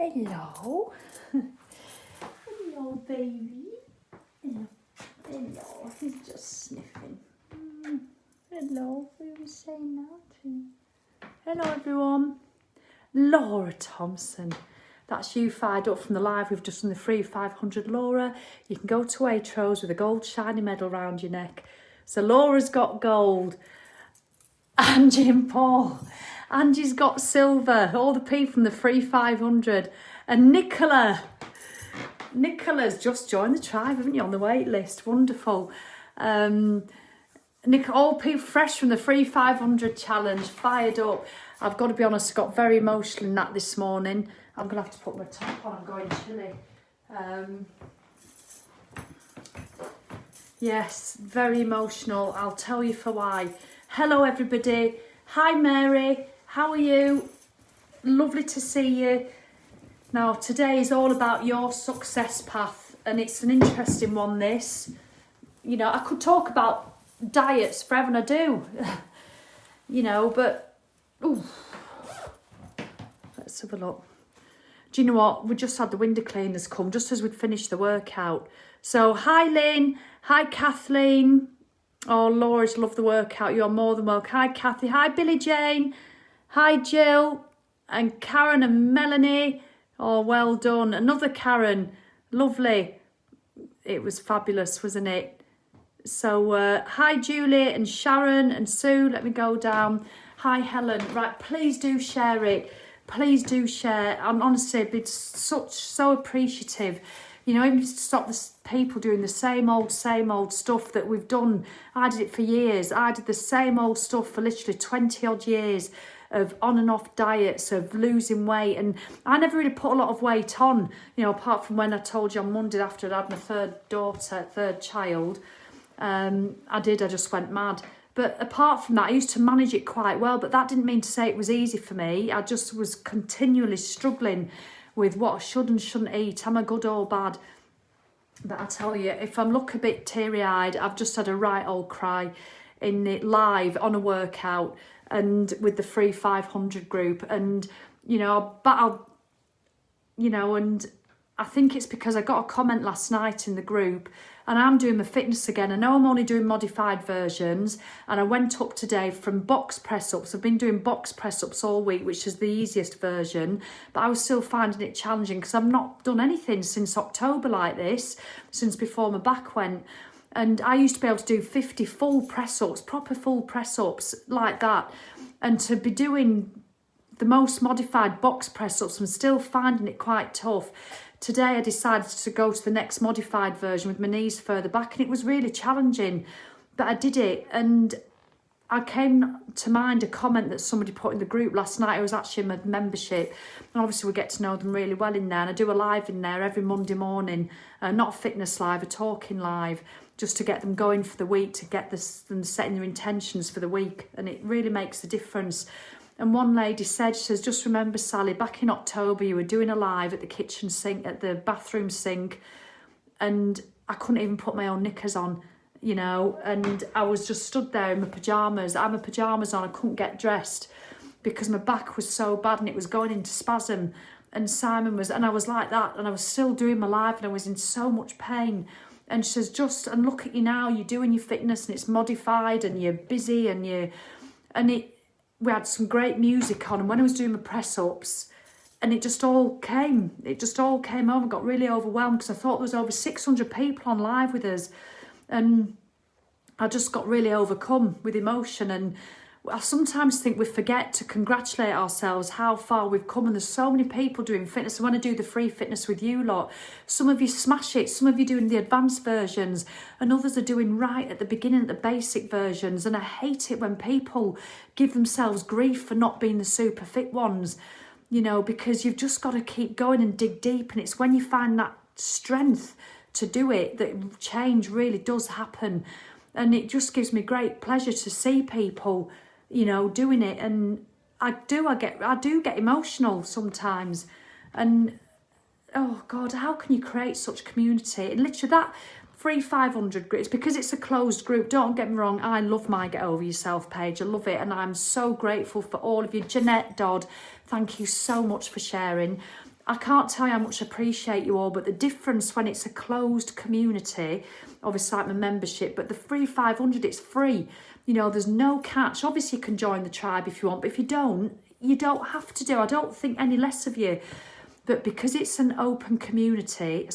Hello. Hello, baby. Hello. Hello. He's just sniffing. Hello. We were saying that to you. Hello, everyone. Laura Thompson. That's you fired up from the live. We've just done the free 500. Laura, you can go to Waitrose with a gold shiny medal round your neck. So Laura's got gold. Angie and Paul. Angie's got silver. All the people from the free 500. And Nicola's just joined the tribe, haven't you, on the wait list? Wonderful. All people fresh from the free 500 challenge, fired up. I've got to be honest, I got very emotional in that this morning. I'm going to have to put my top on. I'm going chilly. Yes, very emotional. I'll tell you for why. Hello, everybody. Hi, Mary. How are you? Lovely to see you. Now, today is all about your success path, and it's an interesting one, this. You know, I could talk about diets forever, and I do. You know, but... Ooh. Let's have a look. Do you know what? We just had the window cleaners come just as we'd finished the workout. So, hi, Lynn. Hi, Kathleen. Oh, Laura's love the workout. You're more than welcome. Hi, Kathy. Hi, Billie Jane. Hi, Jill. And Karen and Melanie. Oh, well done. Another Karen. Lovely. It was fabulous, wasn't it? So, hi, Julie and Sharon and Sue. Let me go down. Hi, Helen. Right, please do share it. Please do share. I'm honestly been so appreciative. You know, even to stop the people doing the same old stuff that we've done. I did it for years. I did the same old stuff for literally 20 odd years of on and off diets, of losing weight. And I never really put a lot of weight on, you know, apart from when I told you on Monday after I'd had my third child. I just went mad. But apart from that, I used to manage it quite well. But that didn't mean to say it was easy for me. I just was continually struggling with what I should and shouldn't eat. Am I good or bad? But I tell you, if I look a bit teary-eyed, I've just had a right old cry in it live on a workout and with the free 500 group. And, you know, and I think it's because I got a comment last night in the group and I'm doing my fitness again. I know I'm only doing modified versions and I went up today from box press-ups. I've been doing box press-ups all week, which is the easiest version, but I was still finding it challenging because I've not done anything since October like this, since before my back went. And I used to be able to do 50 full press-ups, proper full press-ups like that. And to be doing the most modified box press-ups, I'm still finding it quite tough. Today I decided to go to the next modified version with my knees further back and it was really challenging, but I did it. And I came to mind a comment that somebody put in the group last night. It was actually my membership, and obviously we get to know them really well in there, and I do a live in there every Monday morning, not a fitness live, a talking live, just to get them going for the week, to get them setting their intentions for the week, and it really makes a difference. And one lady said, she says, just remember, Sally, back in October, you were doing a live at the kitchen sink, at the bathroom sink, and I couldn't even put my own knickers on, you know, and I was just stood there in my pyjamas. I had my pyjamas on, I couldn't get dressed because my back was so bad and it was going into spasm. And Simon was, and I was like that, and I was still doing my live and I was in so much pain. And she says, and look at you now, you're doing your fitness and it's modified and you're busy we had some great music on, and when I was doing my press-ups, and it just all came over, got really overwhelmed because I thought there was over 600 people on live with us, and I just got really overcome with emotion. And I sometimes think we forget to congratulate ourselves how far we've come, and there's so many people doing fitness. And when I do the free fitness with you lot, some of you smash it, some of you doing the advanced versions, and others are doing right at the beginning, at the basic versions. And I hate it when people give themselves grief for not being the super fit ones, you know, because you've just got to keep going and dig deep. And it's when you find that strength to do it that change really does happen. And it just gives me great pleasure to see people, you know, doing it. And I do get emotional sometimes. And oh God, how can you create such community? And literally that free 500 group, it's because it's a closed group. Don't get me wrong, I love my Get Over Yourself page. I love it, and I'm so grateful for all of you. Jeanette Dodd, thank you so much for sharing. I can't tell you how much I appreciate you all, but the difference when it's a closed community, obviously like my membership, but the free 500, it's free. You know, there's no catch. Obviously you can join the tribe if you want, but if you don't have to do. I don't think any less of you. But because it's an open community,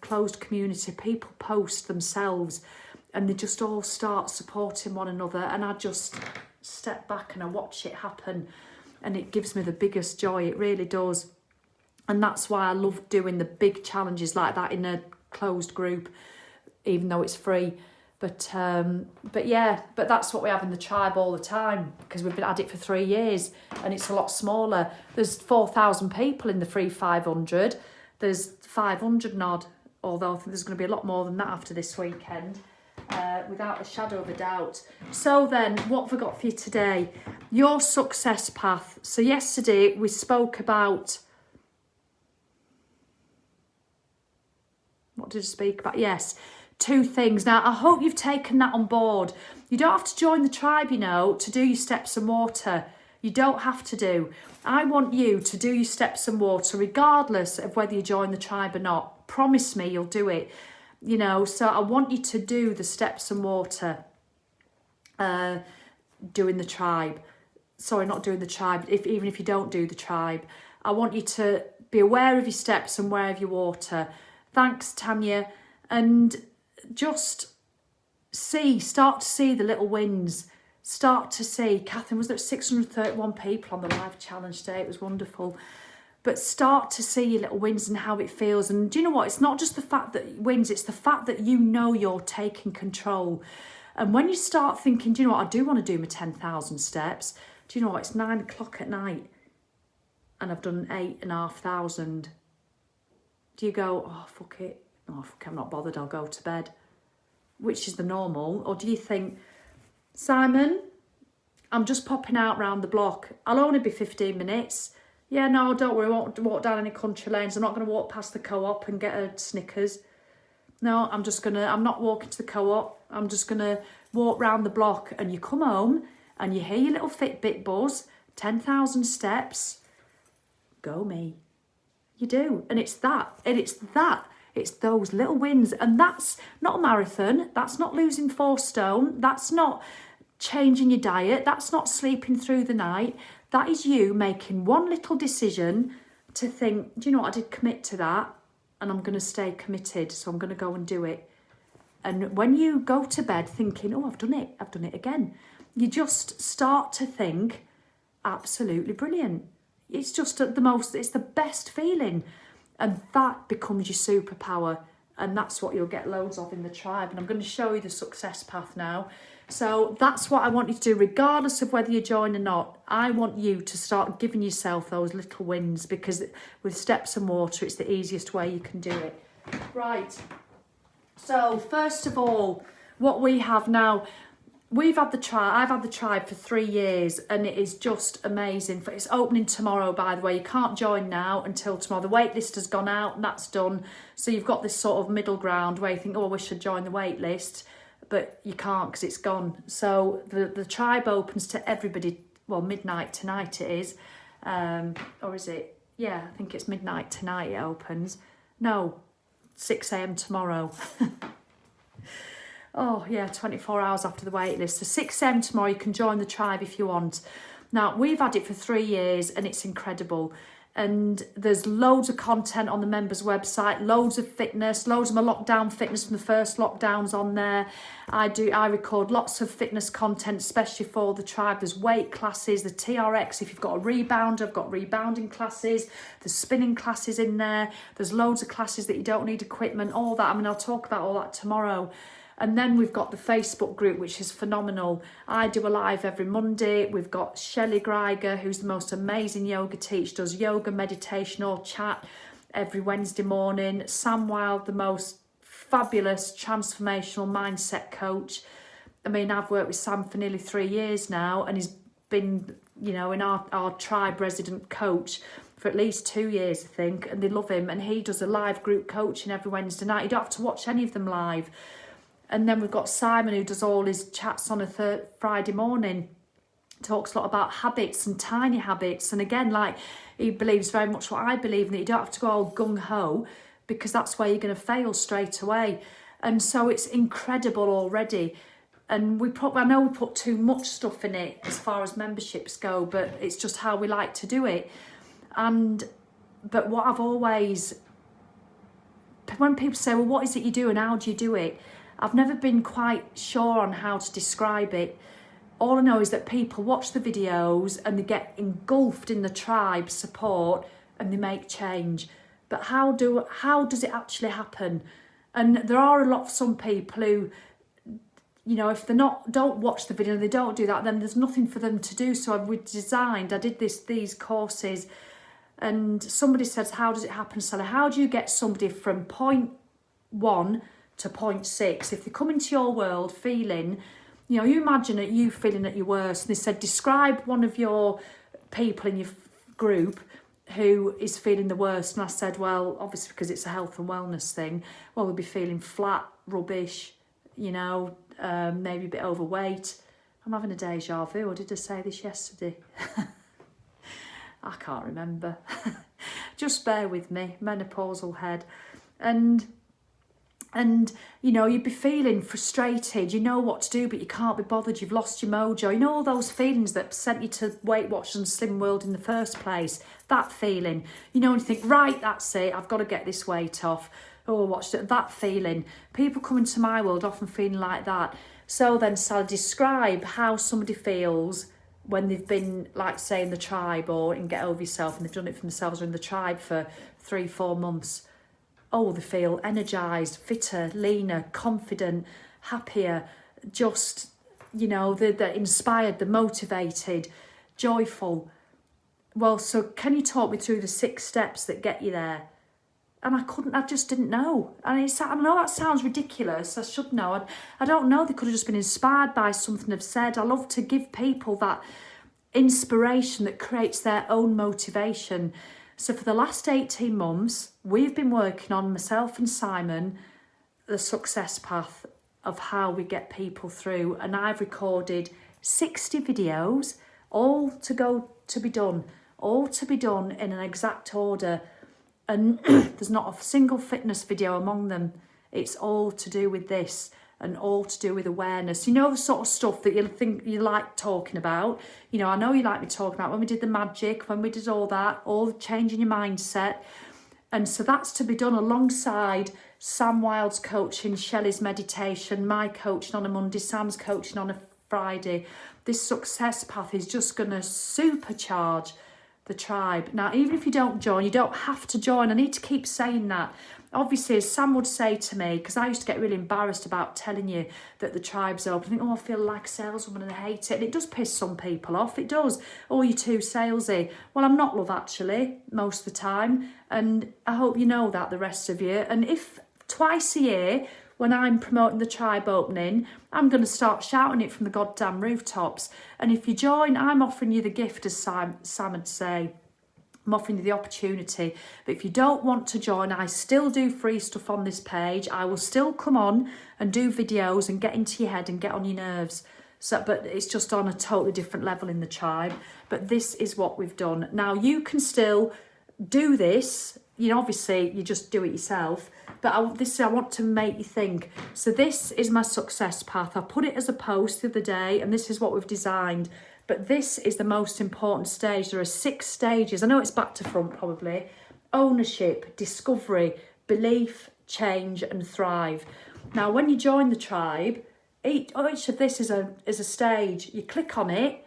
closed community, people post themselves and they just all start supporting one another, and I just step back and I watch it happen, and it gives me the biggest joy. It really does. And that's why I love doing the big challenges like that in a closed group, even though it's free. But that's what we have in the tribe all the time, because we've been at it for 3 years, and it's a lot smaller. There's 4,000 people in the free 500. There's 500 and odd, although I think there's going to be a lot more than that after this weekend, without a shadow of a doubt. So then, what have I got for you today? Your success path. So yesterday we spoke about... What did I speak about? Yes, 2 things. Now, I hope you've taken that on board. You don't have to join the tribe, you know, to do your steps and water. You don't have to do. I want you to do your steps and water regardless of whether you join the tribe or not. Promise me you'll do it. You know, so I want you to do the steps and water doing the tribe. Sorry, not doing the tribe, even if you don't do the tribe. I want you to be aware of your steps and aware of your water. Thanks, Tanya. And just start to see the little wins. Start to see, Catherine, was there 631 people on the live challenge today? It was wonderful. But start to see your little wins and how it feels. And do you know what? It's not just the fact that it wins, it's the fact that you know you're taking control. And when you start thinking, do you know what? I do want to do my 10,000 steps. Do you know what? It's 9 o'clock at night and I've done 8,500. Do you go, oh, fuck it. Oh, fuck, I'm not bothered. I'll go to bed. Which is the normal. Or do you think, Simon, I'm just popping out round the block. I'll only be 15 minutes. Yeah, no, don't worry. I won't walk down any country lanes. I'm not going to walk past the co-op and get a Snickers. No, I'm not walking to the co-op. I'm just going to walk round the block. And you come home and you hear your little Fitbit buzz, 10,000 steps. Go me. You do. And it's that. It's those little wins. And that's not a marathon. That's not losing 4 stone. That's not changing your diet. That's not sleeping through the night. That is you making one little decision to think, do you know what, I did commit to that and I'm going to stay committed. So I'm going to go and do it. And when you go to bed thinking, oh, I've done it again. You just start to think, absolutely brilliant. It's just it's the best feeling. And that becomes your superpower. And that's what you'll get loads of in the tribe. And I'm going to show you the success path now. So that's what I want you to do, regardless of whether you join or not. I want you to start giving yourself those little wins, because with steps and water, it's the easiest way you can do it. Right. So first of all, what we have now, I've had the tribe for 3 years, and it is just amazing. It's opening tomorrow, by the way. You can't join now until tomorrow. The wait list has gone out and that's done. So you've got this sort of middle ground where you think, oh, I wish I'd join the wait list, but you can't because it's gone. So the tribe opens to everybody. Well, midnight tonight it is. Or is it? Yeah, I think it's midnight tonight it opens. No, 6 a.m. tomorrow. Oh, yeah, 24 hours after the wait list. So 6 a.m. tomorrow, you can join the tribe if you want. Now, we've had it for 3 years and it's incredible. And there's loads of content on the members' website, loads of fitness, loads of my lockdown fitness from the first lockdowns on there. I record lots of fitness content, especially for the tribe. There's weight classes, the TRX. If you've got a rebounder, I've got rebounding classes. There's spinning classes in there. There's loads of classes that you don't need equipment, all that. I mean, I'll talk about all that tomorrow. And then we've got the Facebook group, which is phenomenal. I do a live every Monday. We've got Shelley Greiger, who's the most amazing yoga teacher, does yoga, meditation or chat every Wednesday morning. Sam Wilde, the most fabulous transformational mindset coach. I mean, I've worked with Sam for nearly 3 years now, and he's been, in our tribe resident coach for at least 2 years, I think, and they love him. And he does a live group coaching every Wednesday night. You don't have to watch any of them live. And then we've got Simon, who does all his chats on a Friday morning. talks a lot about habits and tiny habits. And again, like, he believes very much what I believe, that you don't have to go all gung-ho, because that's where you're going to fail straight away. And so it's incredible already. And I know we put too much stuff in it as far as memberships go, but it's just how we like to do it. But what I've always, when people say, well, what is it you do and how do you do it? I've never been quite sure on how to describe it. All I know is that people watch the videos and they get engulfed in the tribe support and they make change. But how does it actually happen? And there are some people who, you know, if don't watch the video and they don't do that, then there's nothing for them to do. So I did these courses, and somebody says, how does it happen, Sally? How do you get somebody from point 1 to point 6? If they come into your world feeling, you know, you imagine that you feeling at your worst, and they said, describe one of your people in your group who is feeling the worst. And I said, well, obviously because it's a health and wellness thing, well, we'll be feeling flat, rubbish, you know, maybe a bit overweight. I'm having a deja vu, or did I say this yesterday? I can't remember. Just bear with me, menopausal head. And you know, you'd be feeling frustrated, you know what to do, but you can't be bothered, you've lost your mojo. You know all those feelings that sent you to Weight Watchers and Slim World in the first place? That feeling. You know, and you think, right, that's it, I've got to get this weight off. Oh, watch it, that feeling. People come into my world often feeling like that. So then, Sally, describe how somebody feels when they've been, like, say, in the tribe or in Get Over Yourself, and they've done it for themselves, or in the tribe for 3-4 months. Oh, they feel energised, fitter, leaner, confident, happier, just, you know, they're inspired, they're motivated, joyful. Well, so can you talk me through the 6 steps that get you there? And I just didn't know. And I know that sounds ridiculous, I should know. I don't know, they could have just been inspired by something I've said. I love to give people that inspiration that creates their own motivation. So for the last 18 months, we've been working on, myself and Simon, the success path of how we get people through. And I've recorded 60 videos, all to be done in an exact order. And there's not a single fitness video among them. It's all to do with this, and all to do with awareness. You know, the sort of stuff that you think you like talking about. You know, I know you like me talking about when we did the magic, when we did all that, all changing your mindset. And so that's to be done alongside Sam Wild's coaching, Shelley's meditation, my coaching on a Monday, Sam's coaching on a Friday. This success path is just going to supercharge the tribe. Now, even if you don't join, you don't have to join. I need to keep saying that. Obviously, as Sam would say to me, because I used to get really embarrassed about telling you that the tribe's open. I think, oh, I feel like a saleswoman and I hate it. And it does piss some people off. It does. Oh, you're too salesy. Well, I'm not, love, actually, most of the time. And I hope you know that, the rest of you. And if twice a year, when I'm promoting the tribe opening, I'm going to start shouting it from the goddamn rooftops. And if you join, I'm offering you the gift, as Sam would say. I'm offering you the opportunity. But if you don't want to join, I still do free stuff on this page. I will still come on and do videos and get into your head and get on your nerves. So, but it's just on a totally different level in the tribe. But this is what we've done. Now, you can still do this. You know, obviously, you just do it yourself. But I want to make you think. So this is my success path. I put it as a post the other day, and this is what we've designed. But this is the most important stage. There are 6 stages. I know it's back to front probably. Ownership, discovery, belief, change, and thrive. Now, when you join the tribe, each of this is a stage. You click on it.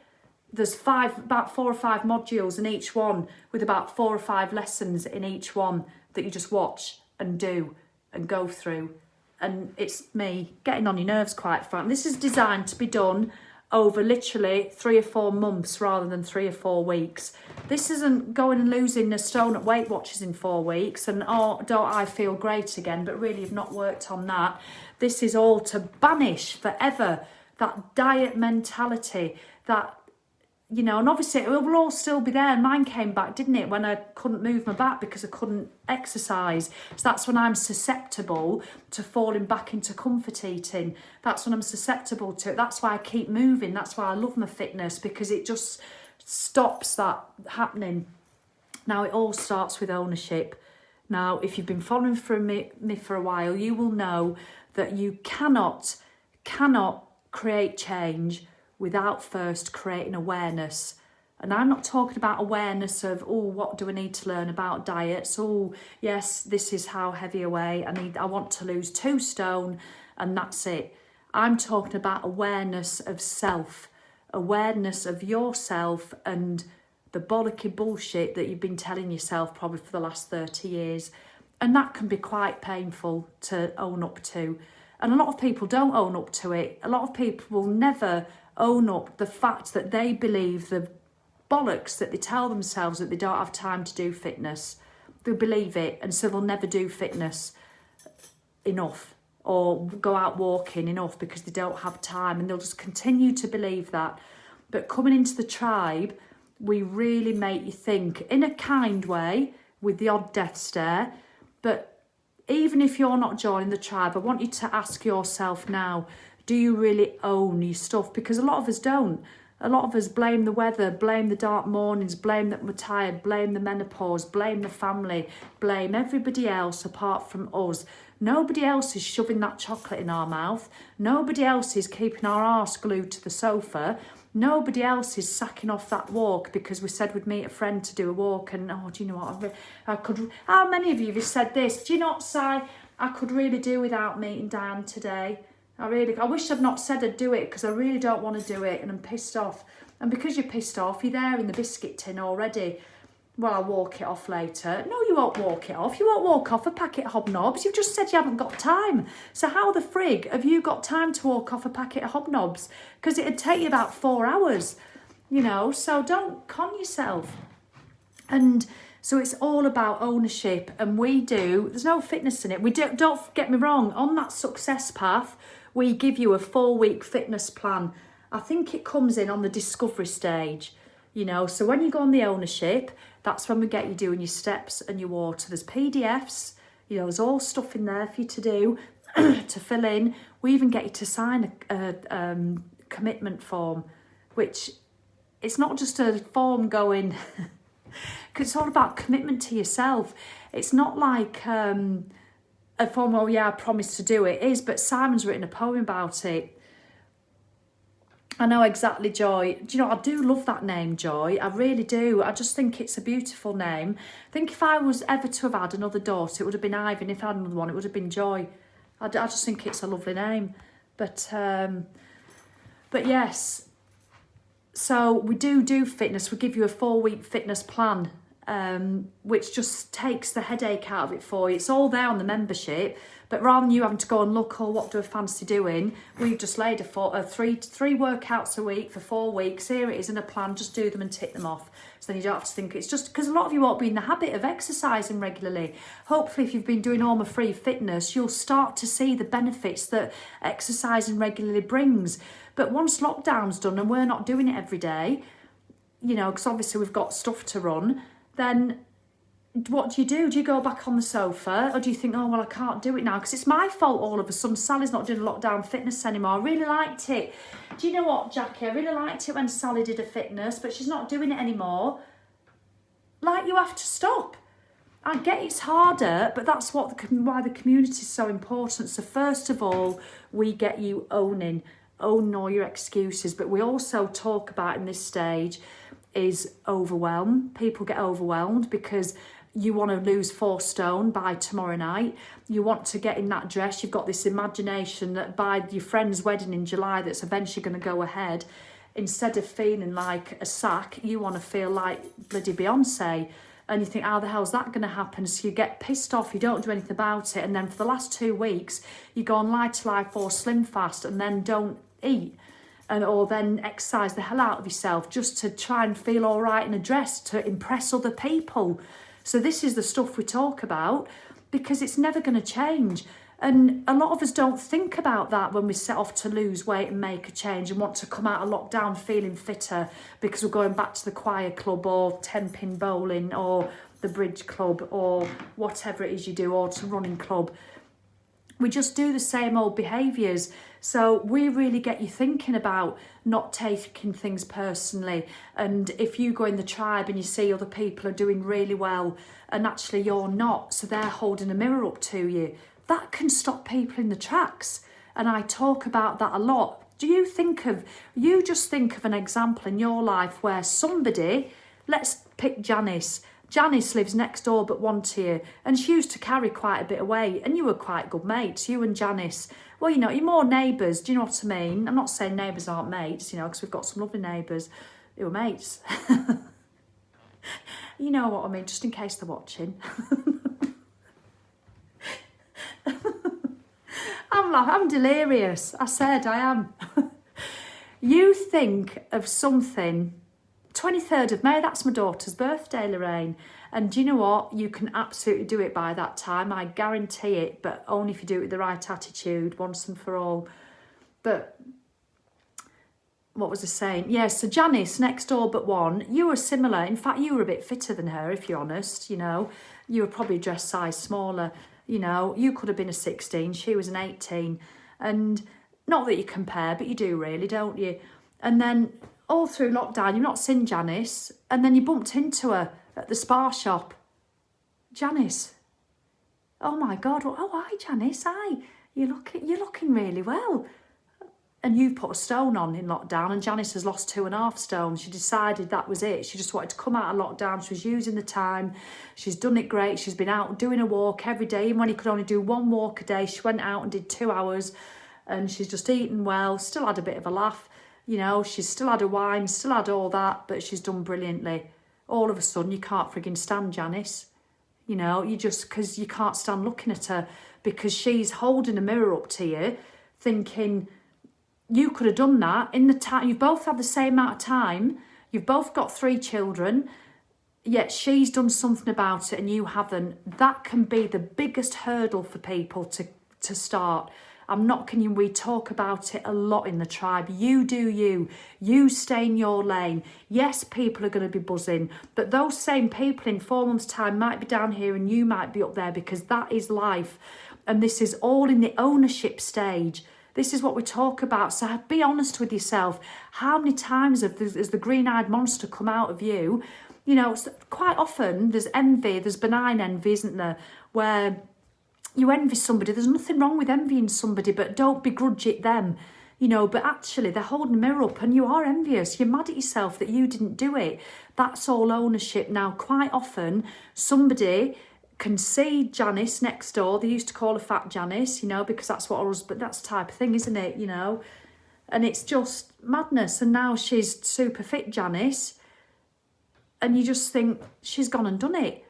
There's about 4 or 5 modules in each one, with about 4 or 5 lessons in each one that you just watch and do and go through. And it's me getting on your nerves, quite frankly. This is designed to be done over literally 3 or 4 months rather than 3 or 4 weeks. This isn't going and losing a stone at Weight Watchers in 4 weeks and, oh, don't I feel great again, but really you've not worked on that. This is all to banish forever that diet mentality, that you know, and obviously it will all still be there. Mine came back, didn't it, when I couldn't move my back because I couldn't exercise. So that's when I'm susceptible to falling back into comfort eating. That's when I'm susceptible to it. That's why I keep moving. That's why I love my fitness, because it just stops that happening. Now, it all starts with ownership. Now, if you've been following me for a while, you will know that you cannot create change without first creating awareness. And I'm not talking about awareness of, oh, what do I need to learn about diets? Oh, yes, this is how heavy I weigh. I want to lose 2 stone and that's it. I'm talking about awareness of self, awareness of yourself and the bollocky bullshit that you've been telling yourself probably for the last 30 years. And that can be quite painful to own up to. And a lot of people don't own up to it. A lot of people will never own up the fact that they believe the bollocks that they tell themselves, that they don't have time to do fitness. They believe it, and so they'll never do fitness enough or go out walking enough because they don't have time, and they'll just continue to believe that. But coming into the tribe, we really make you think in a kind way, with the odd death stare. But even if you're not joining the tribe, I want you to ask yourself now, do you really own your stuff? Because a lot of us don't. A lot of us blame the weather, blame the dark mornings, blame that we're tired, blame the menopause, blame the family, blame everybody else apart from us. Nobody else is shoving that chocolate in our mouth. Nobody else is keeping our arse glued to the sofa. Nobody else is sacking off that walk because we said we'd meet a friend to do a walk, and oh, do you know what? I could. How many of you have said this? Do you not say, I could really do without meeting Diane today? I wish I'd not said I'd do it because I really don't want to do it and I'm pissed off. And because you're pissed off, you're there in the biscuit tin already. Well, I'll walk it off later. No, you won't walk it off. You won't walk off a packet of hobnobs. You've just said you haven't got time. So how the frig have you got time to walk off a packet of hobnobs? Because it'd take you about 4 hours, you know. So don't con yourself. And so it's all about ownership. And there's no fitness in it. Don't get me wrong, on that success path, we give you a 4-week fitness plan. I think it comes in on the discovery stage, you know. So when you go on the ownership, that's when we get you doing your steps and your water. There's PDFs, you know, there's all stuff in there for you to do, to fill in. We even get you to sign a commitment form, which it's not just a form going, because it's all about commitment to yourself. It's not like a form, oh yeah, I promised to do it. It is, but Simon's written a poem about it. I know exactly, Joy. Do you know, I do love that name, Joy. I really do. I just think it's a beautiful name. I think if I was ever to have had another daughter, it would have been Ivy. And if I had another one, it would have been Joy. I just think it's a lovely name. But yes. So we do fitness. We give you a 4-week fitness plan, which just takes the headache out of it for you. It's all there on the membership. But rather than you having to go and look, oh, what do I fancy doing? We've just laid three workouts a week for 4 weeks. Here it is in a plan. Just do them and tick them off. So then you don't have to think. It's just because a lot of you won't be in the habit of exercising regularly. Hopefully, if you've been doing Free Fitness, you'll start to see the benefits that exercising regularly brings. But once lockdown's done and we're not doing it every day, you know, because obviously we've got stuff to run, then what do? Do you go back on the sofa, or do you think, oh, well, I can't do it now because it's my fault all of a sudden? Sally's not doing lockdown fitness anymore. I really liked it. Do you know what, Jackie? I really liked it when Sally did a fitness, but she's not doing it anymore. Like, you have to stop. I get it's harder, but that's why the community is so important. So first of all, we get you own all your excuses, but we also talk about in this stage is overwhelm. People get overwhelmed because you want to lose 4 stone by tomorrow night. You want to get in that dress. You've got this imagination that by your friend's wedding in July that's eventually going to go ahead. Instead of feeling like a sack, you want to feel like bloody Beyonce. And you think, how the hell's that going to happen? So you get pissed off, you don't do anything about it. And then for the last 2 weeks, you go on Lie to Life or Slim Fast and then don't eat. Or then exercise the hell out of yourself just to try and feel all right in a dress to impress other people. So this is the stuff we talk about because it's never going to change. And a lot of us don't think about that when we set off to lose weight and make a change and want to come out of lockdown feeling fitter because we're going back to the choir club or 10-pin bowling or the bridge club or whatever it is you do, or to running club. We just do the same old behaviours. So we really get you thinking about not taking things personally. And if you go in the tribe and you see other people are doing really well and actually you're not, so they're holding a mirror up to you, that can stop people in the tracks. And I talk about that a lot. You just think of an example in your life where somebody, let's pick Janice. Janice lives next door but one to you, and she used to carry quite a bit of weight, and you were quite good mates, you and Janice. Well, you know, you're more neighbours, do you know what I mean? I'm not saying neighbours aren't mates, you know, because we've got some lovely neighbours who are mates. You know what I mean, just in case they're watching. I'm delirious. I said I am. You think of something, 23rd of May, that's my daughter's birthday, Lorraine. And do you know what? You can absolutely do it by that time. I guarantee it, but only if you do it with the right attitude, once and for all. But what was I saying? Yeah, so Janice, next door but one, you were similar. In fact, you were a bit fitter than her, if you're honest, you know. You were probably dressed size smaller. You know, you could have been a 16, she was an 18. And not that you compare, but you do really, don't you? And then all through lockdown, you've not seen Janice, and then you bumped into her at the spa shop. Janice. Oh my God. Oh, hi, Janice. Hi. You're looking really well. And you've put a stone on in lockdown, and Janice has lost 2.5 stone. She decided that was it. She just wanted to come out of lockdown. She was using the time. She's done it great. She's been out doing a walk every day. Even when you could only do 1 walk a day, she went out and did 2 hours. And she's just eaten well, still had a bit of a laugh. You know, she's still had a wine, still had all that, but she's done brilliantly. All of a sudden, you can't frigging stand Janice. You know, because you can't stand looking at her, because she's holding a mirror up to you, thinking, you could have done that in the time. You've both had the same amount of time. You've both got 3 children, yet she's done something about it and you haven't. That can be the biggest hurdle for people to start. I'm not kidding you. We talk about it a lot in the tribe. You do you. You stay in your lane. Yes, people are going to be buzzing, but those same people in 4 months' time might be down here and you might be up there, because that is life. And this is all in the ownership stage. This is what we talk about. So be honest with yourself. How many times has the green-eyed monster come out of you? You know, quite often there's envy, there's benign envy, isn't there? Where you envy somebody. There's nothing wrong with envying somebody, but don't begrudge it them. You know, but actually they're holding a mirror up and you are envious. You're mad at yourself that you didn't do it. That's all ownership. Now, quite often somebody can see Janice next door. They used to call her Fat Janice, you know, because that's what her husband, that's the type of thing, isn't it, you know? And it's just madness. And now she's super fit Janice, and you just think, she's gone and done it.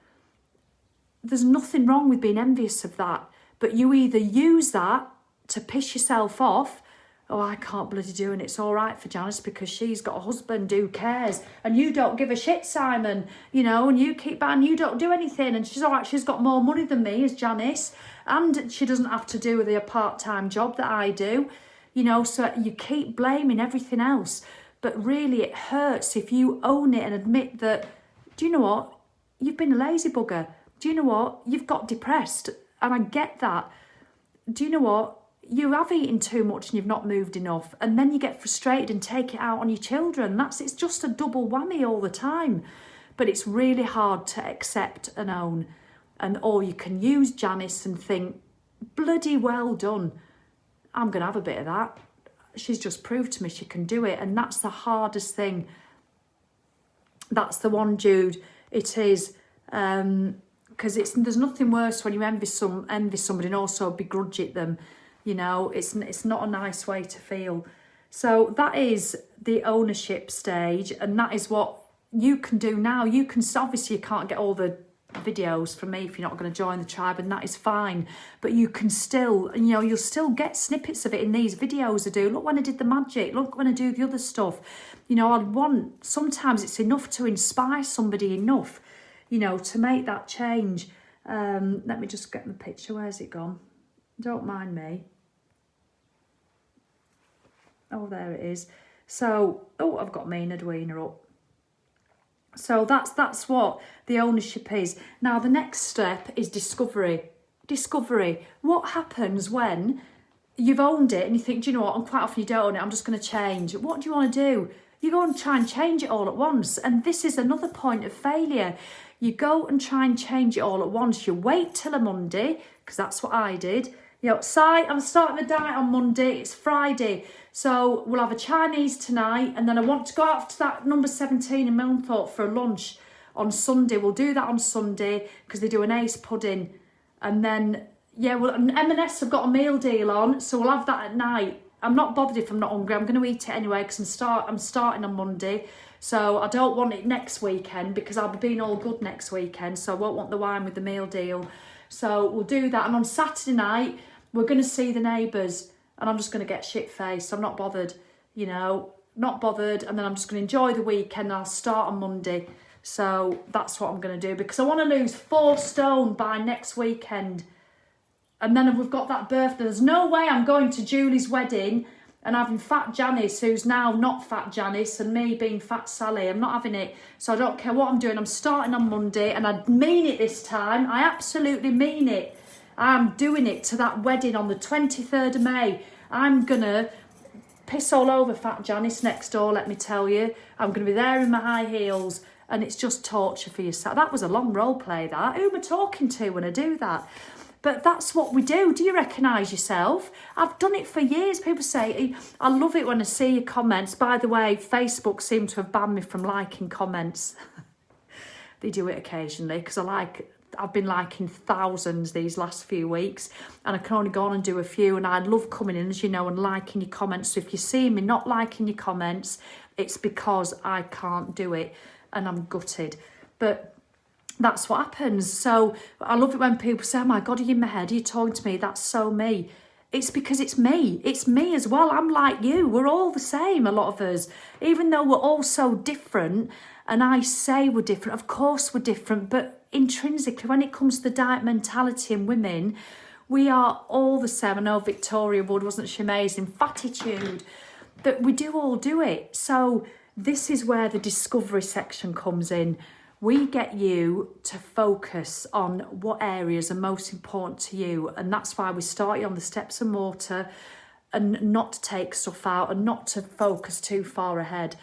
There's nothing wrong with being envious of that, but you either use that to piss yourself off. Oh, I can't bloody do it. It's all right for Janice because she's got a husband who cares. And you don't give a shit, Simon. You know, and you keep buying, you don't do anything. And she's all right, she's got more money than me, as Janice. And she doesn't have to do the part-time job that I do. You know, so you keep blaming everything else. But really, it hurts if you own it and admit that, do you know what? You've been a lazy bugger. Do you know what? You've got depressed. And I get that. Do you know what? You have eaten too much and you've not moved enough, and then you get frustrated and take it out on your children. It's just a double whammy all the time. But it's really hard to accept and own. Or you can use Janice and think, bloody well done. I'm going to have a bit of that. She's just proved to me she can do it. And that's the hardest thing. That's the one, Jude. It is. Because there's nothing worse when you envy somebody and also begrudge it them. You know, it's not a nice way to feel. So that is the ownership stage, and that is what you can do now. Obviously you can't get all the videos from me if you're not going to join the tribe, and that is fine. But you can still, you know, you'll still get snippets of it in these videos I do. Look when I did the magic. Look when I do the other stuff. You know, sometimes it's enough to inspire somebody enough, you know, to make that change. Let me just get the picture. Where's it gone? Don't mind me. Oh, there it is. So, oh, I've got Mina Edwina up. So that's what the ownership is. Now, the next step is discovery. Discovery. What happens when you've owned it and you think, do you know what, and quite often you don't own it, I'm just going to change. What do you want to do? You go and try and change it all at once. And this is another point of failure. You go and try and change it all at once. You wait till a Monday, because that's what I did. You know, I'm starting a diet on Monday, it's Friday. So we'll have a Chinese tonight, and then I want to go out to that number 17 in Milnthorpe for a lunch on Sunday. We'll do that on Sunday, because they do an ace pudding. And then, yeah, well, M&S have got a meal deal on, so we'll have that at night. I'm not bothered if I'm not hungry. I'm going to eat it anyway, because I'm starting on Monday. So I don't want it next weekend, because I'll be being all good next weekend. So I won't want the wine with the meal deal. So we'll do that. And on Saturday night, we're going to see the neighbours. And I'm just going to get shit-faced. I'm not bothered, you know, not bothered. And then I'm just going to enjoy the weekend. I'll start on Monday. So that's what I'm going to do, because I want to lose 4 stone by next weekend. And then we've got that birthday. There's no way I'm going to Julie's wedding and having Fat Janice, who's now not Fat Janice, and me being Fat Sally. I'm not having it. So I don't care what I'm doing. I'm starting on Monday, and I mean it this time. I absolutely mean it. I'm doing it to that wedding on the 23rd of May. I'm going to piss all over Fat Janice next door, let me tell you. I'm going to be there in my high heels, and it's just torture for yourself. That was a long role play, that. Who am I talking to when I do that? But that's what we do. Do you recognise yourself? I've done it for years. People say, I love it when I see your comments. By the way, Facebook seems to have banned me from liking comments. They do it occasionally, because I've been liking thousands these last few weeks, and I can only go on and do a few, and I love coming in, as you know, and liking your comments. So if you see me not liking your comments, it's because I can't do it, and I'm gutted. But that's what happens. So I love it when people say, oh my God, are you in my head? Are you talking to me? That's so me. It's because it's me. It's me as well. I'm like you. We're all the same, a lot of us. Even though we're all so different, and I say we're different, of course we're different, but intrinsically, when it comes to the diet mentality in women, we are all the same. I know Victoria Wood, wasn't she amazing? Fatitude. That we do all do it. So this is where the discovery section comes in. We get you to focus on what areas are most important to you. And that's why we start you on the steps of mortar, and not to take stuff out, and not to focus too far ahead,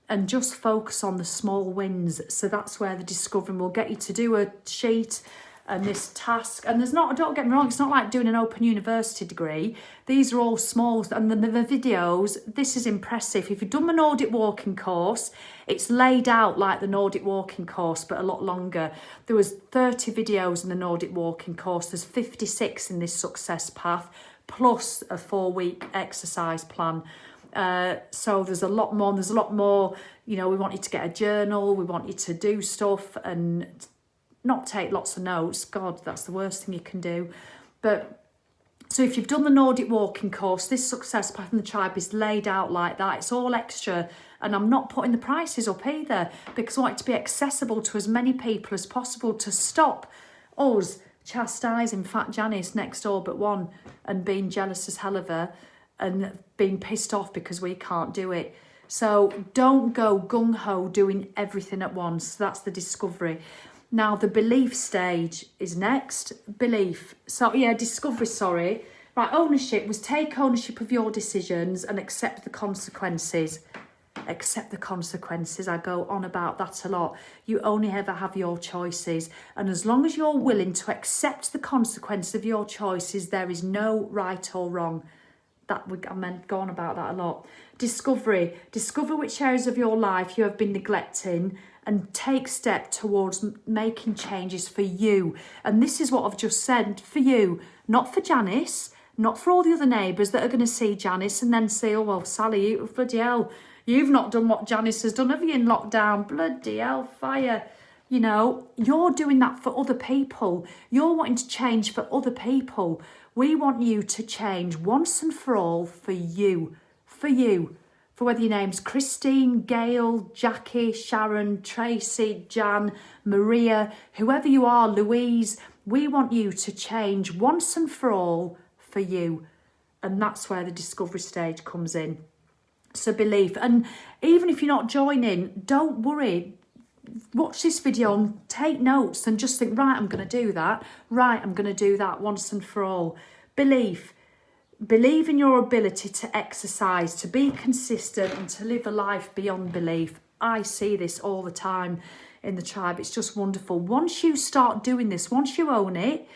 and just focus on the small wins. So that's where the discovering will get you to do a sheet and this task. And don't get me wrong, it's not like doing an open university degree. These are all small, and the videos, this is impressive. If you've done the Nordic walking course, it's laid out like the Nordic walking course, but a lot longer. There was 30 videos in the Nordic walking course. There's 56 in this success path, plus a 4-week exercise plan. So there's a lot more. There's a lot more, you know, we want you to get a journal. We want you to do stuff and not take lots of notes. God, that's the worst thing you can do. But so if you've done the Nordic walking course, this success path in the tribe is laid out like that. It's all extra, and I'm not putting the prices up either, because I want it to be accessible to as many people as possible, to stop us chastising Fat Janice next door but one, and being jealous as hell of her, and being pissed off because we can't do it. So don't go gung-ho doing everything at once. That's the discovery. Now, the belief stage is next. Belief. So, yeah, discovery, sorry. Right, ownership was take ownership of your decisions and accept the consequences. Accept the consequences. I go on about that a lot. You only ever have your choices. And as long as you're willing to accept the consequences of your choices, there is no right or wrong. I meant go on about that a lot. Discovery. Discover which areas of your life you have been neglecting, and take step towards making changes for you. And this is what I've just said, for you, not for Janice, not for all the other neighbours that are going to see Janice and then say, oh, well, Sally, bloody hell, you've not done what Janice has done, have you, in lockdown? Bloody hell, fire. You know, you're doing that for other people. You're wanting to change for other people. We want you to change once and for all for you. For you. For whether your name's Christine, Gail, Jackie, Sharon, Tracy, Jan, Maria, whoever you are, Louise, we want you to change once and for all for you. And that's where the discovery stage comes in. So belief. And even if you're not joining, don't worry. Watch this video and take notes and just think, right, I'm going to do that. Right, I'm going to do that once and for all. Belief. Believe in your ability to exercise, to be consistent and to live a life beyond belief. I see this all the time in the tribe. It's just wonderful. Once you start doing this, once you own it,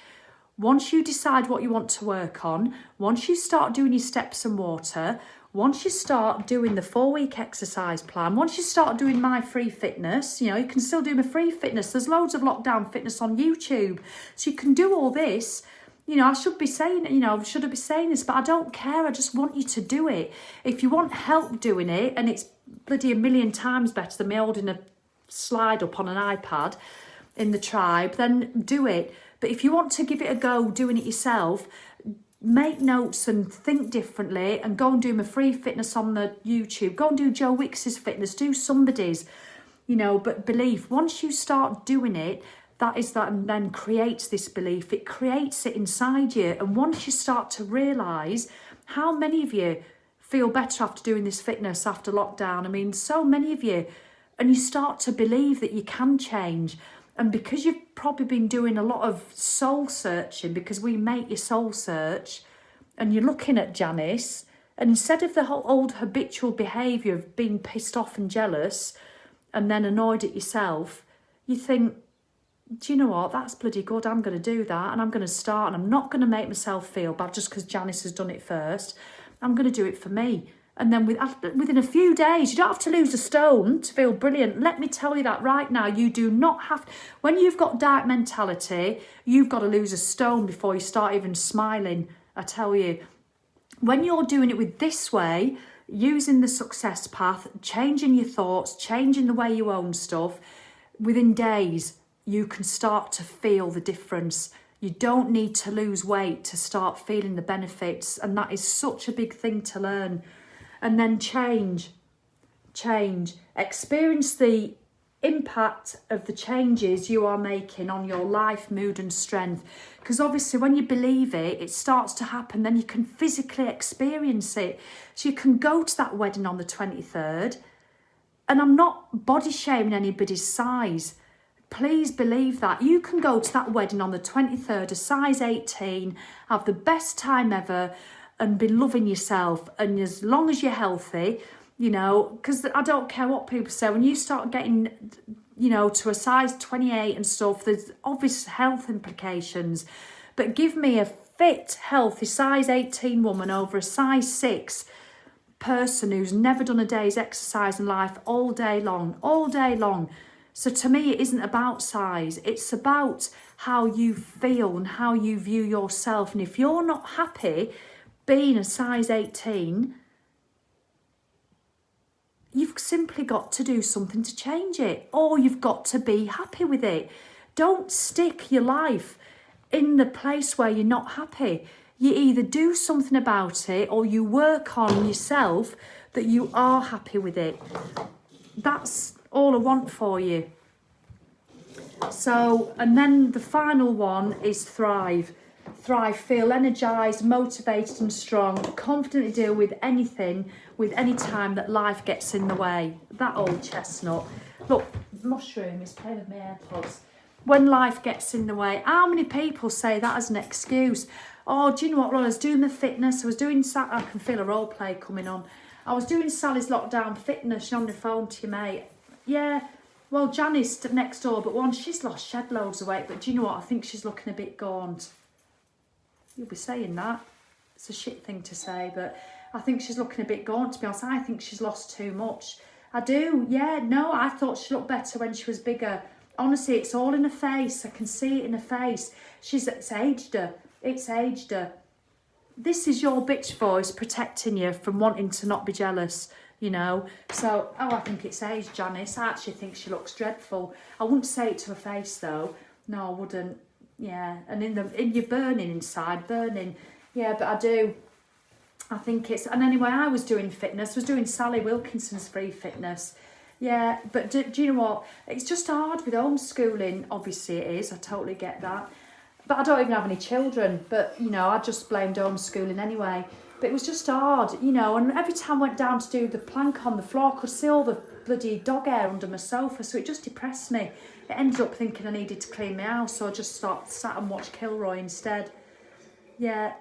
once you decide what you want to work on, once you start doing your steps and water, once you start doing the 4-week exercise plan, once you start doing my free fitness, you know, you can still do my free fitness. There's loads of lockdown fitness on YouTube. So you can do all this. You know, I should be saying, you know, should I be saying this? But I don't care. I just want you to do it. If you want help doing it, and it's bloody a million times better than me holding a slide up on an iPad in the tribe, then do it. But if you want to give it a go doing it yourself, make notes and think differently and go and do my free fitness on the YouTube. Go and do Joe Wicks's fitness, do somebody's, you know, but belief. Once you start doing it, that is that, and then creates this belief. It creates it inside you. And once you start to realise, how many of you feel better after doing this fitness after lockdown? I mean, so many of you. And you start to believe that you can change. And because you've probably been doing a lot of soul searching, because we make your soul search, and you're looking at Janice, and instead of the whole old habitual behaviour of being pissed off and jealous and then annoyed at yourself, you think, do you know what, that's bloody good, I'm going to do that, and I'm going to start, and I'm not going to make myself feel bad just because Janice has done it first. I'm going to do it for me. And then within a few days, you don't have to lose a stone to feel brilliant. Let me tell you that right now. You do not have... When you've got diet mentality, you've got to lose a stone before you start even smiling, I tell you. When you're doing it with this way, using the success path, changing your thoughts, changing the way you own stuff, within days, you can start to feel the difference. You don't need to lose weight to start feeling the benefits. And that is such a big thing to learn. And then change, experience the impact of the changes you are making on your life, mood and strength. Because obviously when you believe it, it starts to happen, then you can physically experience it. So you can go to that wedding on the 23rd, and I'm not body shaming anybody's size. Please believe that. You can go to that wedding on the 23rd, a size 18, have the best time ever, and be loving yourself. And as long as you're healthy, you know, because I don't care what people say, when you start getting, you know, to a size 28 and stuff, there's obvious health implications. But give me a fit, healthy size 18 woman over a size 6 person who's never done a day's exercise in life all day long. So to me, it isn't about size. It's about how you feel and how you view yourself. And if you're not happy being a size 18, you've simply got to do something to change it, or you've got to be happy with it. Don't stick your life in the place where you're not happy. You either do something about it, or you work on yourself that you are happy with it. That's all I want for you. So, and then the final one is thrive. Thrive, feel energised, motivated and strong, confidently deal with anything, with any time that life gets in the way. That old chestnut. Look, mushroom is playing with my AirPods. When life gets in the way, how many people say that as an excuse? Oh, do you know what, Ron, I was doing the fitness, I can feel a role play coming on. I was doing Sally's lockdown fitness, you're on the phone to your mate. Yeah, well, Janice next door, but one, she's lost shed loads of weight, but do you know what, I think she's looking a bit gaunt. You'll be saying that. It's a shit thing to say, but I think she's looking a bit gaunt, to be honest. I think she's lost too much. I do, yeah, no, I thought she looked better when she was bigger. Honestly, it's all in her face. I can see it in her face. It's aged her. It's aged her. This is your bitch voice protecting you from wanting to not be jealous, you know. So, oh, I think it's aged, Janice. I actually think she looks dreadful. I wouldn't say it to her face, though. No, I wouldn't. Yeah, and in your burning inside, burning. Yeah, but I do. I think it's... And anyway, I was doing fitness. I was doing Sally Wilkinson's free fitness. Yeah, but do you know what? It's just hard with homeschooling. Obviously it is. I totally get that. But I don't even have any children. But, you know, I just blamed homeschooling anyway. But it was just hard, you know, and every time I went down to do the plank on the floor, I could see all the bloody dog hair under my sofa, so it just depressed me. It ended up thinking I needed to clean my house, so I just sat and watched Kilroy instead. Yeah,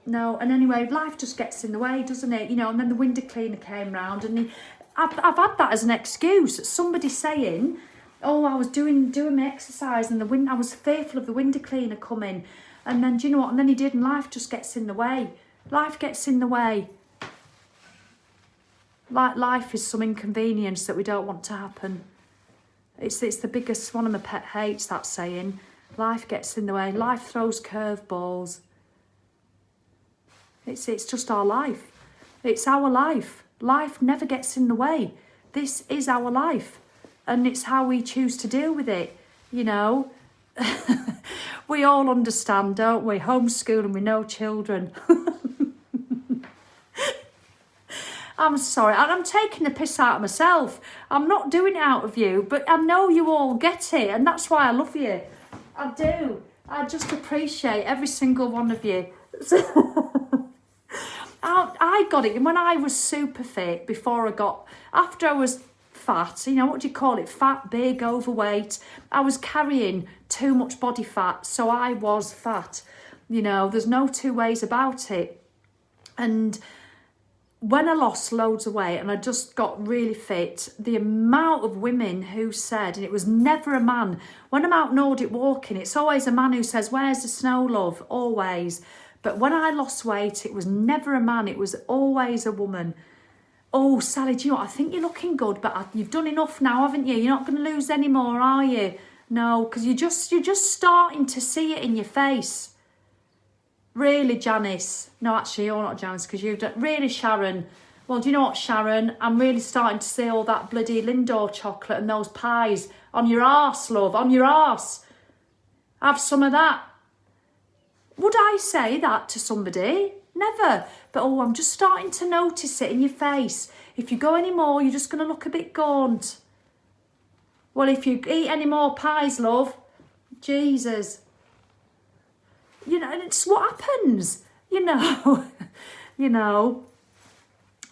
no, and anyway, life just gets in the way, doesn't it? You know, and then the window cleaner came round, and I've had that as an excuse. Somebody saying, oh, I was doing my exercise, and I was fearful of the window cleaner coming. And then, do you know what? And then he did, and life just gets in the way. Life gets in the way. Life is some inconvenience that we don't want to happen. It's the biggest, one of my pet hates, that saying. Life gets in the way. Life throws curveballs. It's just our life. It's our life. Life never gets in the way. This is our life. And it's how we choose to deal with it, you know. We all understand, don't we? Homeschooling with no children. I'm sorry, and I'm taking the piss out of myself. I'm not doing it out of you, but I know you all get it, and that's why I love you. I do. I just appreciate every single one of you. I got it when I was super fit, after I was fat, you know, what do you call it? Fat, big, overweight. I was carrying too much body fat, so I was fat. You know, there's no two ways about it. And when I lost loads of weight and I just got really fit, the amount of women who said, and it was never a man, when I'm out Nordic walking, it's always a man who says, where's the snow, love? Always. But when I lost weight, it was never a man, it was always a woman. Oh, Sally, do you know what? I think you're looking good, but you've done enough now, haven't you? You're not going to lose any more, are you? No, because you're just starting to see it in your face. Really, Janice? No, actually, you're not Janice, because you've done... Really, Sharon? Well, do you know what, Sharon? I'm really starting to see all that bloody Lindor chocolate and those pies on your arse, love, on your arse. Have some of that. Would I say that to somebody? Never. But, oh, I'm just starting to notice it in your face. If you go any more, you're just going to look a bit gaunt. Well, if you eat any more pies, love, Jesus... You know, it's what happens, you know. You know,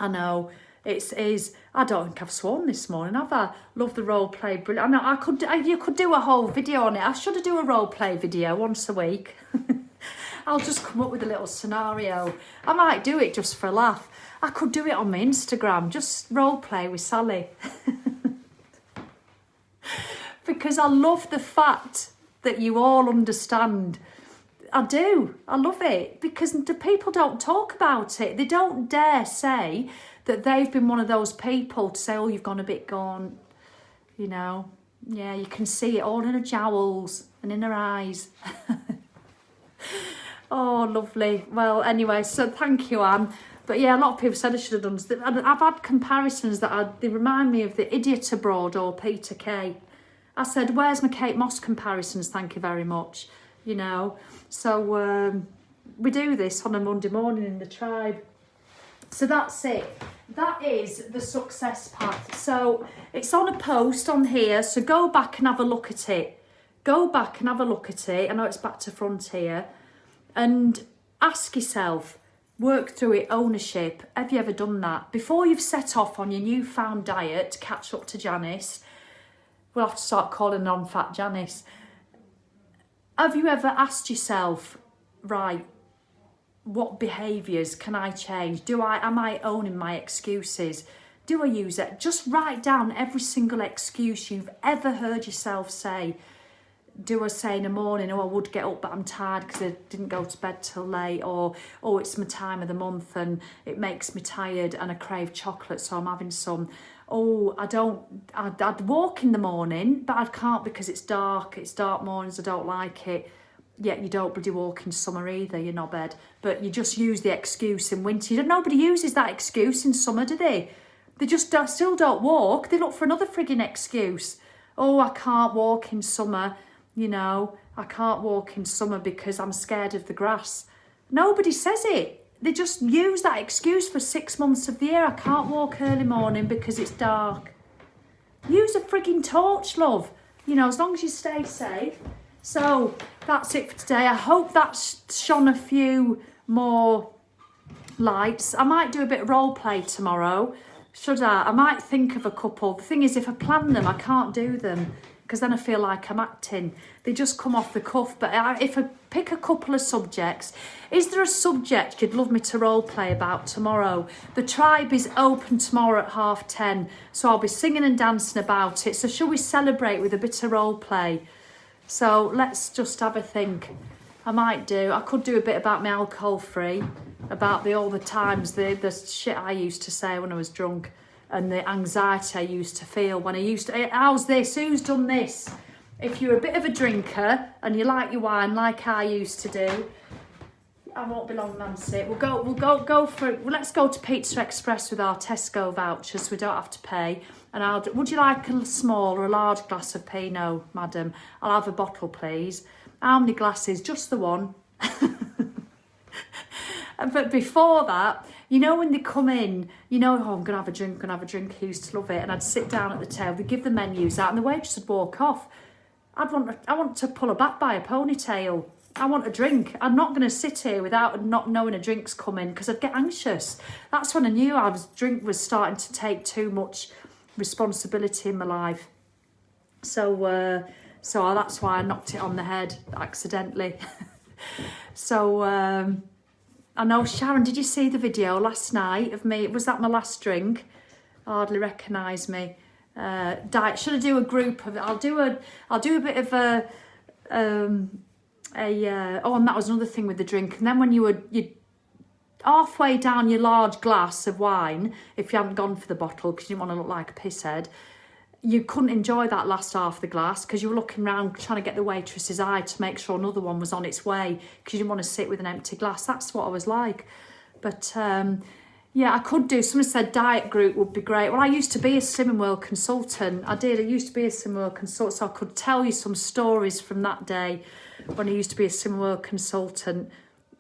I know, I don't think I've sworn this morning, have I? Love the role play, brilliant. I know, you could do a whole video on it. I should do a role play video once a week. I'll just come up with a little scenario. I might do it just for a laugh. I could do it on my Instagram, just role play with Sally. Because I love the fact that you all understand. I do. I love it because the people don't talk about it. They don't dare say that they've been one of those people to say, oh, you've gone a bit gaunt, you know. Yeah, you can see it all in her jowls and in her eyes. Oh, lovely. Well, anyway, so thank you, Anne. But yeah, a lot of people said I should have done. I've had comparisons they remind me of the Idiot Abroad or Peter Kay. I said, where's my Kate Moss comparisons? Thank you very much. You know, so we do this on a Monday morning in the tribe. So that's it. That is the success path. So it's on a post on here. So go back and have a look at it. Go back and have a look at it. I know it's back to front here. And ask yourself, work through it, ownership. Have you ever done that? Before you've set off on your newfound diet to catch up to Janice, we'll have to start calling non-fat Janice. Have you ever asked yourself, right, what behaviours can I change? Am I owning my excuses? Do I use it? Just write down every single excuse you've ever heard yourself say. Do I say in the morning, oh, I would get up, but I'm tired because I didn't go to bed till late, or, oh, it's my time of the month and it makes me tired and I crave chocolate, so I'm having some. Oh, I'd walk in the morning, but I can't because it's dark mornings, I don't like it. Yet you don't bloody walk in summer either, you're knobhead. But you just use the excuse in winter. Nobody uses that excuse in summer, do they? They just still don't walk. They look for another frigging excuse. Oh, I can't walk in summer, you know. I can't walk in summer because I'm scared of the grass. Nobody says it. They just use that excuse for 6 months of the year. I can't walk early morning because it's dark. Use a frigging torch, love. You know, as long as you stay safe. So that's it for today. I hope that's shone a few more lights. I might do a bit of role play tomorrow. Should I? I might think of a couple. The thing is, if I plan them, I can't do them because then I feel like I'm acting. They just come off the cuff. But if I pick a couple of subjects, is there a subject you'd love me to role play about tomorrow? The tribe is open tomorrow at 10:30, so I'll be singing and dancing about it. So shall we celebrate with a bit of role play? So let's just have a think. I could do a bit about my alcohol free, about all the times, the shit I used to say when I was drunk and the anxiety I used to feel when how's this, who's done this? If you're a bit of a drinker and you like your wine like I used to do, I won't be long, Nancy. Let's go to Pizza Express with our Tesco vouchers so we don't have to pay. And would you like a small or a large glass of Pinot, madam? I'll have a bottle, please. How many glasses? Just the one. But before that, you know when they come in, I'm going to have a drink, I used to love it. And I'd sit down at the table, they'd give the menus out and the waitress would walk off. I want to pull her back by a ponytail. I want a drink. I'm not going to sit here without not knowing a drink's coming because I'd get anxious. That's when I knew drink was starting to take too much responsibility in my life. So that's why I knocked it on the head accidentally. So I know, Sharon, did you see the video last night of me? Was that my last drink? Hardly recognise me. Diet. Should I do a group of? I'll do a bit of and that was another thing with the drink. And then when you halfway down your large glass of wine, if you hadn't gone for the bottle because you didn't want to look like a pisshead, you couldn't enjoy that last half of the glass because you were looking around trying to get the waitress's eye to make sure another one was on its way because you didn't want to sit with an empty glass. That's what I was like. But yeah, I could do. Someone said diet group would be great. Well, I used to be a Slimming World consultant. I used to be a Slimming World consultant, so I could tell you some stories from that day when I used to be a Slimming World consultant.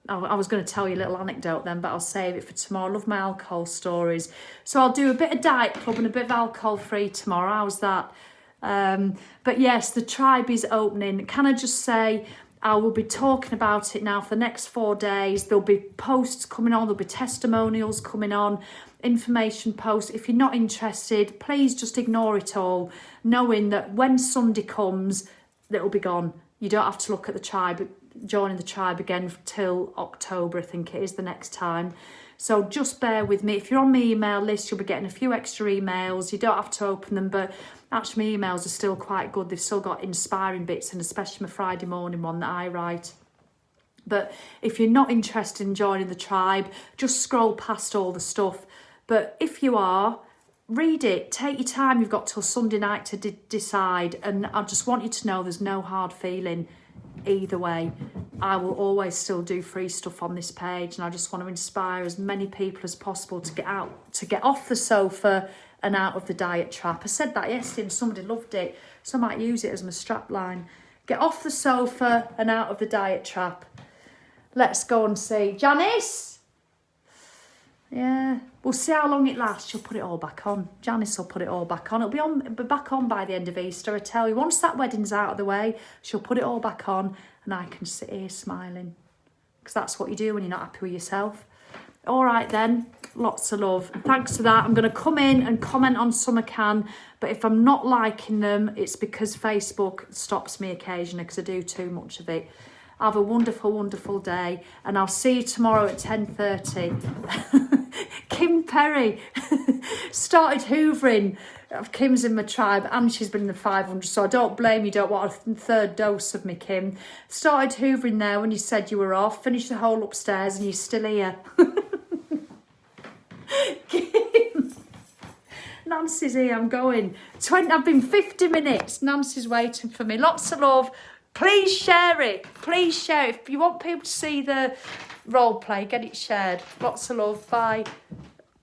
I was going to tell you a little anecdote then, but I'll save it for tomorrow. I love my alcohol stories. So I'll do a bit of diet club and a bit of alcohol free tomorrow. How's that? But yes, the tribe is opening. Can I just say, I will be talking about it now for the next 4 days. There'll be posts coming on. There'll be testimonials coming on, information posts. If you're not interested, please just ignore it all, knowing that when Sunday comes, it'll be gone. You don't have to look at the tribe, joining the tribe again till October, I think it is the next time. So just bear with me. If you're on my email list, you'll be getting a few extra emails. You don't have to open them, but actually my emails are still quite good. They've still got inspiring bits, and especially my Friday morning one that I write. But if you're not interested in joining the tribe, just scroll past all the stuff. But if you are, read it. Take your time. You've got till Sunday night to decide. And I just want you to know there's no hard feeling either way. I will always still do free stuff on this page, and I just want to inspire as many people as possible to get off the sofa and out of the diet trap. I said that yesterday and somebody loved it, so I might use it as my strap line. Get off the sofa and out of the diet trap. Let's go and see. Janice? Yeah, we'll see how long it lasts. She'll put it all back on. Janice will put it all back on. It'll be back on by the end of Easter, I tell you. Once that wedding's out of the way, she'll put it all back on and I can sit here smiling. Because that's what you do when you're not happy with yourself. All right then, lots of love. Thanks for that. I'm going to come in and comment on some I can, but if I'm not liking them, it's because Facebook stops me occasionally because I do too much of it. Have a wonderful, wonderful day, and I'll see you tomorrow at 10:30. Kim Perry started hoovering. Kim's in my tribe and she's been in the 500, so I don't blame you. Don't want a third dose of me, Kim. Started hoovering there when you said you were off. Finished the whole upstairs and you're still here. Kim. Nancy's here, I'm going. I've been 50 minutes. Nancy's waiting for me. Lots of love. Please share it. Please share it. If you want people to see the role play, get it shared. Lots of love. Bye.